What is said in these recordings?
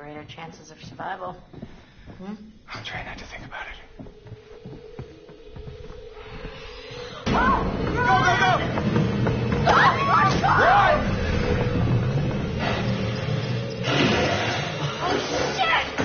rate our chances of survival. I'll try not to think about it. Go, go, go! Run! Oh, shit!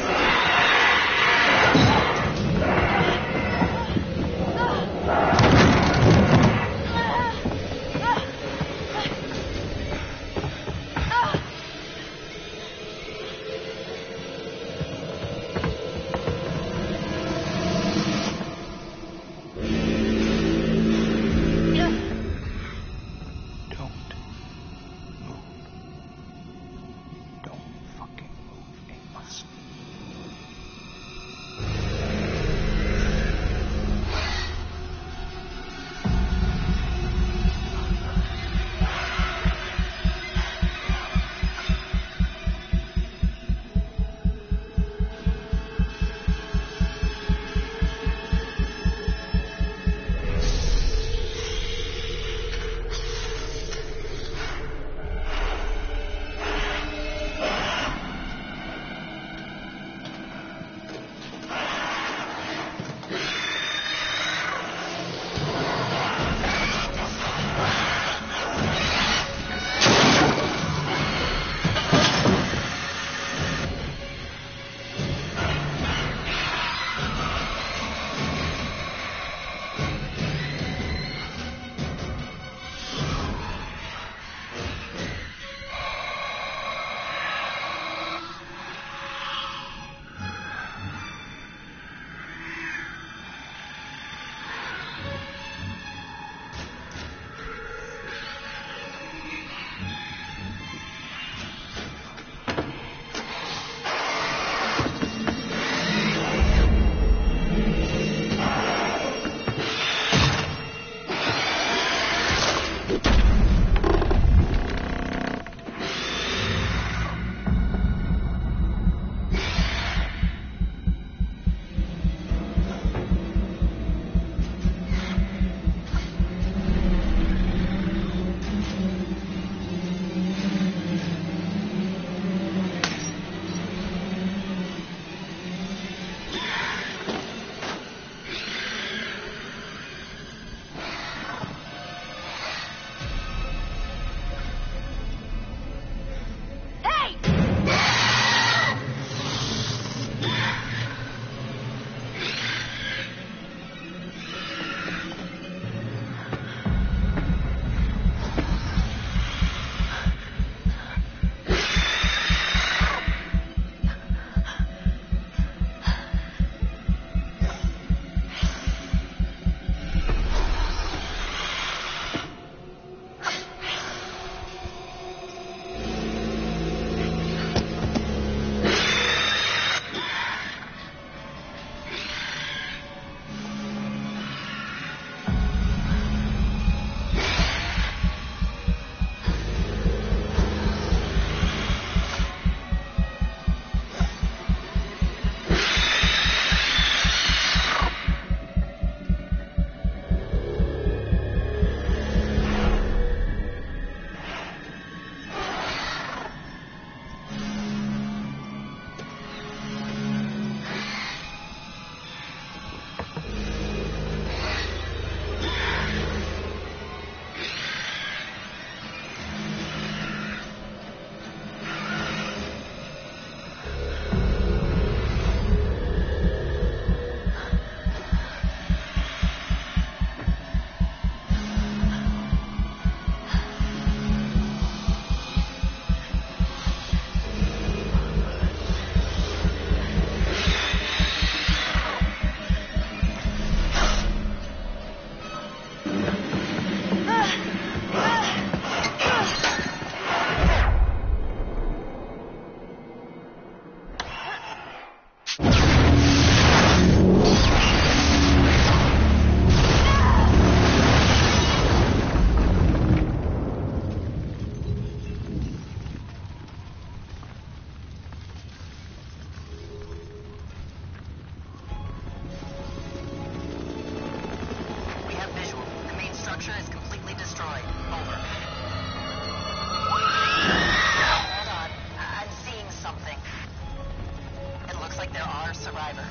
Looks like there are survivors.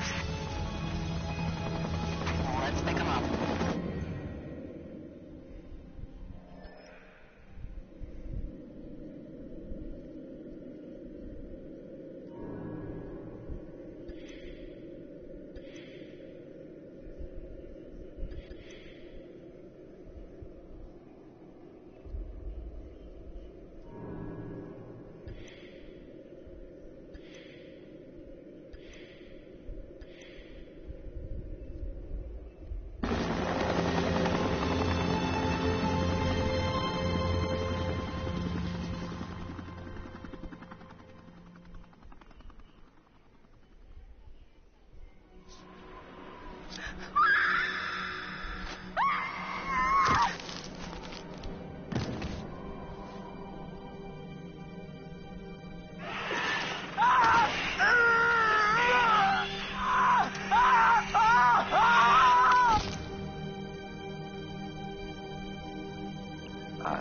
Let's pick them up.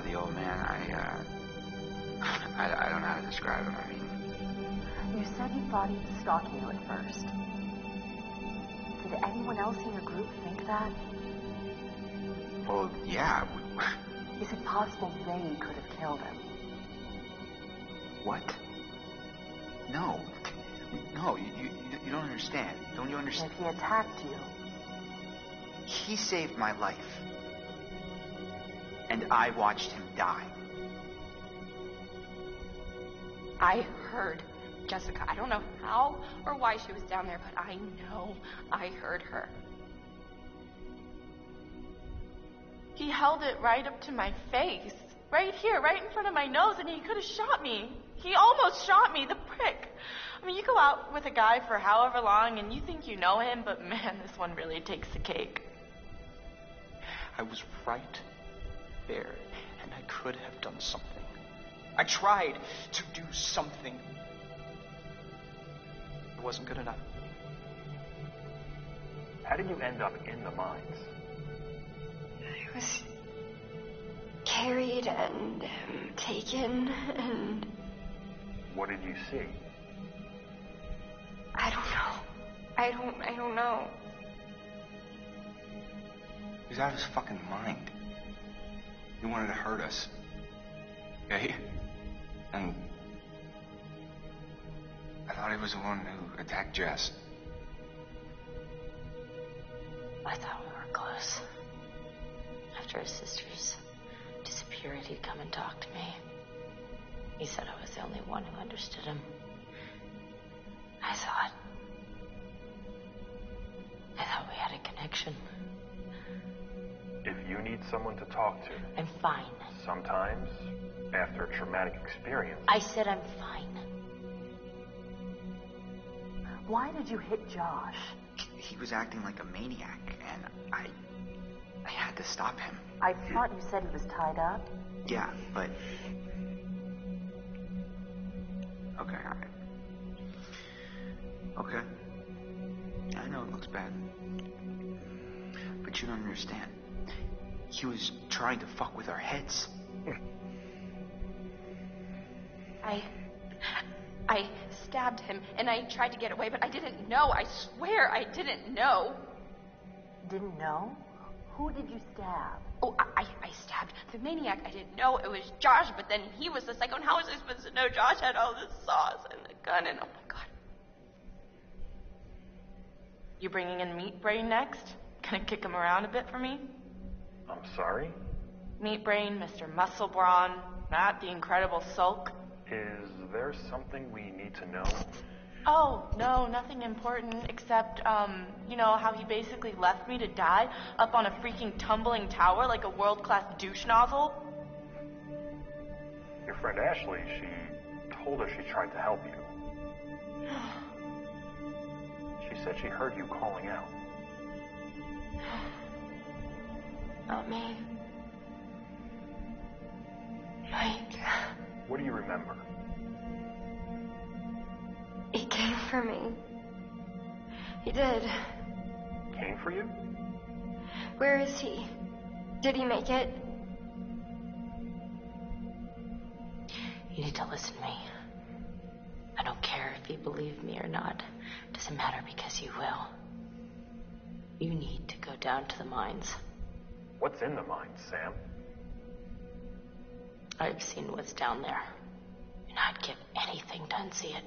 The old man, I don't know how to describe him. I mean... You said you thought he was stalking you at first. Did anyone else in your group think that? Well, yeah. Is it possible they could have killed him? What? No. No, you don't understand. Don't you understand? If he attacked you. He saved my life. And I watched him die. I heard Jessica. I don't know how or why she was down there, but I know I heard her. He held it right up to my face. Right here, right in front of my nose, and he could have shot me. He almost shot me, the prick. I mean, you go out with a guy for however long, and you think you know him, but man, this one really takes the cake. I was right there, and I could have done something. I tried to do something. It wasn't good enough. How did you end up in the mines? I was carried and taken and... What did you see? I don't know. I don't know. He was out of his fucking mind. He wanted to hurt us. Okay? And I thought he was the one who attacked Jess. I thought we were close. After his sister's disappearance, he'd come and talk to me. He said I was the only one who understood him. I thought we had a connection. If you need someone to talk to... I'm fine. Sometimes, after a traumatic experience... I said I'm fine. Why did you hit Josh? He was acting like a maniac, and I had to stop him. I thought you said he was tied up. Yeah, but... Okay, alright. Okay. I know it looks bad. But you don't understand. He was trying to fuck with our heads. I stabbed him, and I tried to get away, but I didn't know. I swear I didn't know. Didn't know? Who did you stab? Oh, I stabbed the maniac. I didn't know it was Josh, but then he was the psycho, and how was I supposed to know Josh had all this sauce and the gun, and oh my god. You bringing in Meat Brain next? Gonna kick him around a bit for me? I'm sorry? Meat Brain, Mr. Muscle Brawn, Matt the Incredible Sulk. Is there something we need to know? Oh, no, nothing important, except, you know, how he basically left me to die up on a freaking tumbling tower like a world-class douche nozzle? Your friend Ashley, she told us she tried to help you. She said she heard you calling out. Not me. Mike. What do you remember? He came for me. He did. Came for you? Where is he? Did he make it? You need to listen to me. I don't care if if you believe me or not doesn't matter because you will. You need to go down to the mines. What's in the mines, Sam? I've seen what's down there, and I'd give anything to unsee it.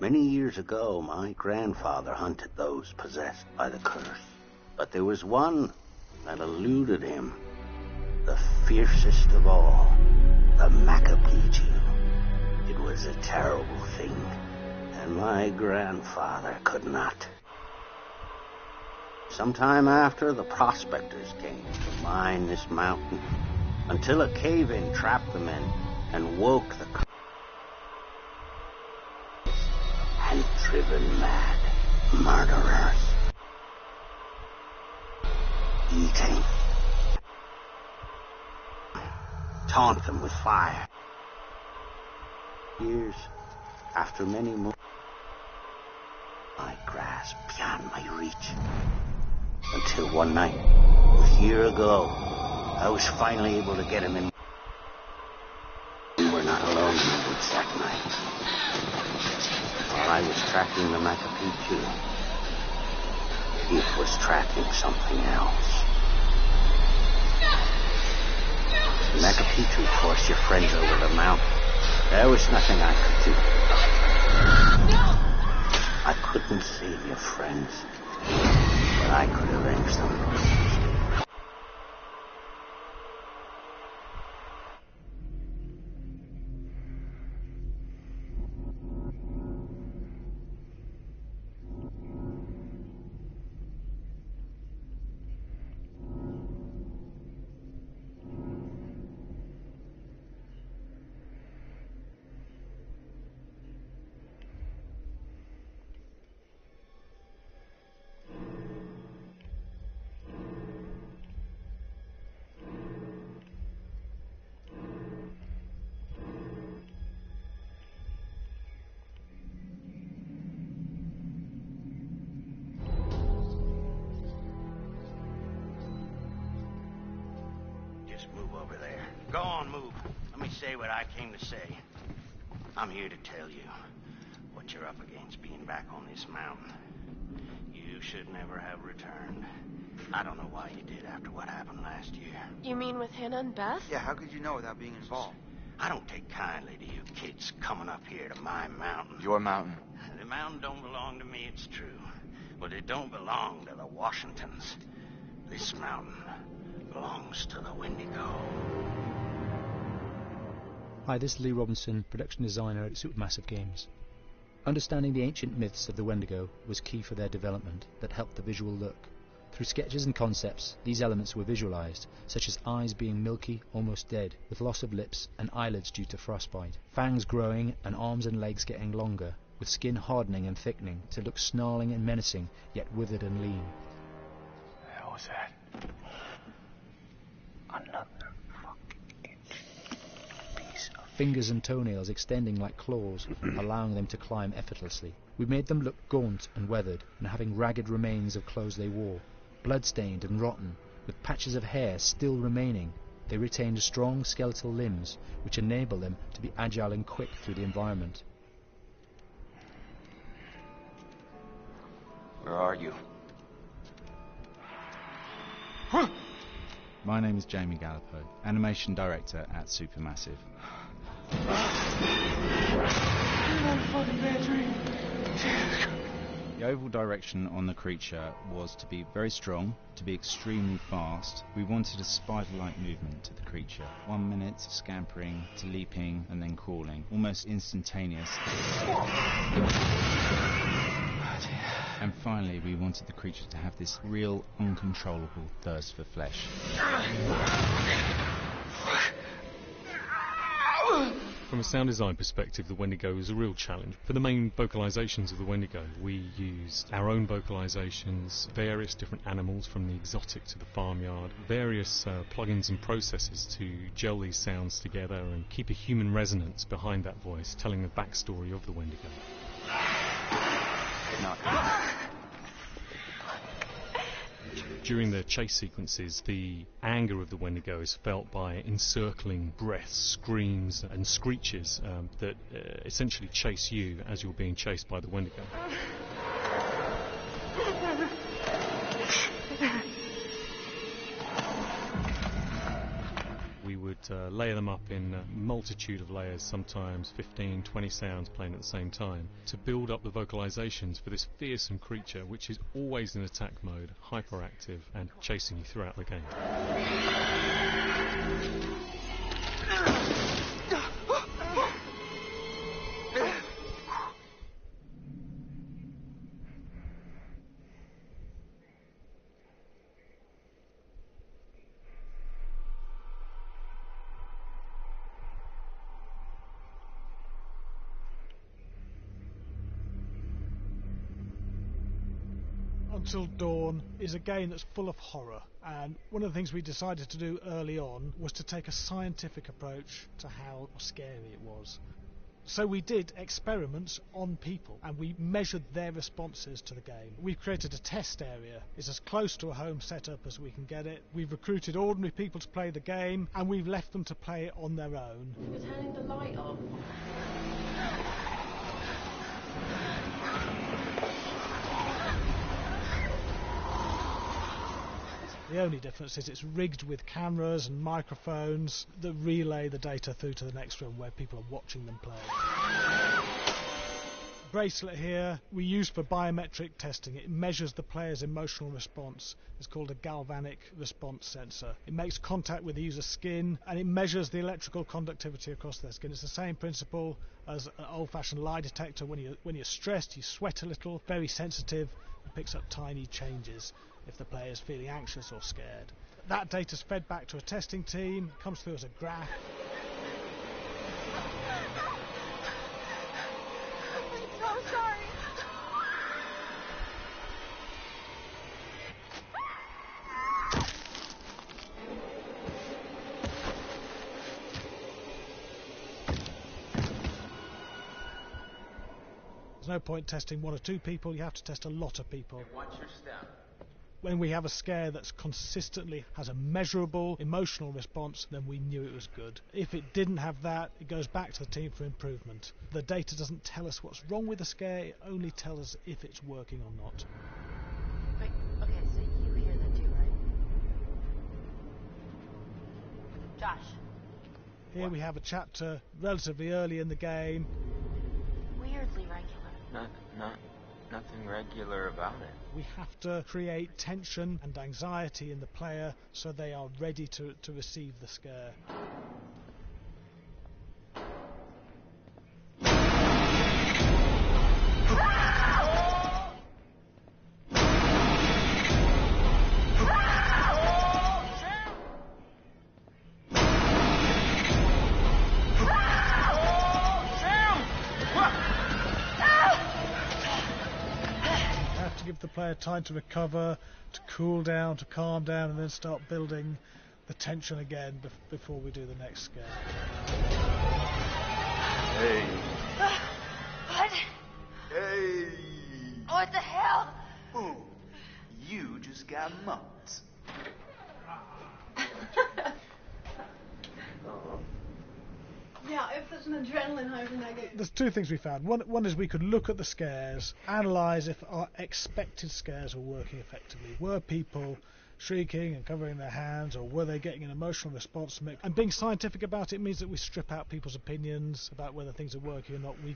Many years ago, my grandfather hunted those possessed by the curse. But there was one that eluded him. The fiercest of all, the Macapichu. It was a terrible thing, and my grandfather could not. Sometime after, the prospectors came to mine this mountain, until a cave-in trapped the men and woke the and driven mad murderers, eating, taunt them with fire. Years after many more, I grasped beyond my reach, until one night, a year ago, I was finally able to get him in. We were not alone in the woods that night. While I was tracking the Macapichu, it was tracking something else. The Macapichu forced your friends over the mountain. There was nothing I could do. I couldn't save your friends, but I could avenge them. Move over there. Go on, move. Let me say what I came to say. I'm here to tell you what you're up against being back on this mountain. You should never have returned. I don't know why you did after what happened last year. You mean with Hannah and Beth? Yeah, how could you know without being involved? I don't take kindly to you kids coming up here to my mountain. Your mountain. The mountain don't belong to me, it's true. But it don't belong to the Washingtons. This mountain belongs to the Wendigo. Hi, this is Lee Robinson, production designer at Supermassive Games. Understanding the ancient myths of the Wendigo was key for their development that helped the visual look. Through sketches and concepts, these elements were visualized, such as eyes being milky, almost dead, with loss of lips and eyelids due to frostbite, fangs growing and arms and legs getting longer, with skin hardening and thickening to look snarling and menacing, yet withered and lean. The hell was that? Another fucking piece of... Fingers and toenails extending like claws, allowing them to climb effortlessly. We made them look gaunt and weathered, and having ragged remains of clothes they wore, blood-stained and rotten, with patches of hair still remaining. They retained strong skeletal limbs, which enable them to be agile and quick through the environment. Where are you? My name is Jamie Gallipo, animation director at Supermassive. The overall direction on the creature was to be very strong, to be extremely fast. We wanted a spider-like movement to the creature. 1 minute scampering to leaping and then crawling, almost instantaneous. And finally, we wanted the creature to have this real, uncontrollable thirst for flesh. From a sound design perspective, the Wendigo is a real challenge. For the main vocalisations of the Wendigo, we used our own vocalisations, various different animals from the exotic to the farmyard, various plugins and processes to gel these sounds together and keep a human resonance behind that voice, telling the backstory of the Wendigo. During the chase sequences, the anger of the Wendigo is felt by encircling breaths, screams and screeches that essentially chase you as you're being chased by the Wendigo. We would layer them up in a multitude of layers, sometimes 15, 20 sounds playing at the same time, to build up the vocalizations for this fearsome creature which is always in attack mode, hyperactive and chasing you throughout the game. Until Dawn is a game that's full of horror, and one of the things we decided to do early on was to take a scientific approach to how scary it was. So we did experiments on people and we measured their responses to the game. We've created a test area. It's as close to a home setup as we can get it. We've recruited ordinary people to play the game and we've left them to play it on their own. You're turning the light off. The only difference is it's rigged with cameras and microphones that relay the data through to the next room where people are watching them play. Bracelet here we use for biometric testing. It measures the player's emotional response. It's called a galvanic response sensor. It makes contact with the user's skin and it measures the electrical conductivity across their skin. It's the same principle as an old-fashioned lie detector. When you're stressed, you sweat a little, very sensitive, it picks up tiny changes if the player is feeling anxious or scared. That data's fed back to a testing team, comes through as a graph. I'm so sorry. There's no point testing one or two people, you have to test a lot of people. Watch your step. When we have a scare that's consistently has a measurable emotional response, then we knew it was good. If it didn't have that, it goes back to the team for improvement. The data doesn't tell us what's wrong with the scare, it only tells us if it's working or not. Wait, okay, so you hear them too, right? Josh. Here we have a chapter relatively early in the game. Weirdly regular. Nothing regular about it. We have to create tension and anxiety in the player so they are ready to receive the scare. player time to recover, to cool down, to calm down, and then start building the tension again before we do the next scare. Hey. What? Hey. What the hell? Ooh, you just got mumps. Yeah, if there's an adrenaline high, then I get... There's two things we found. One is we could look at the scares, analyse if our expected scares were working effectively. Were people shrieking and covering their hands, or were they getting an emotional response from it? And being scientific about it means that we strip out people's opinions about whether things are working or not. We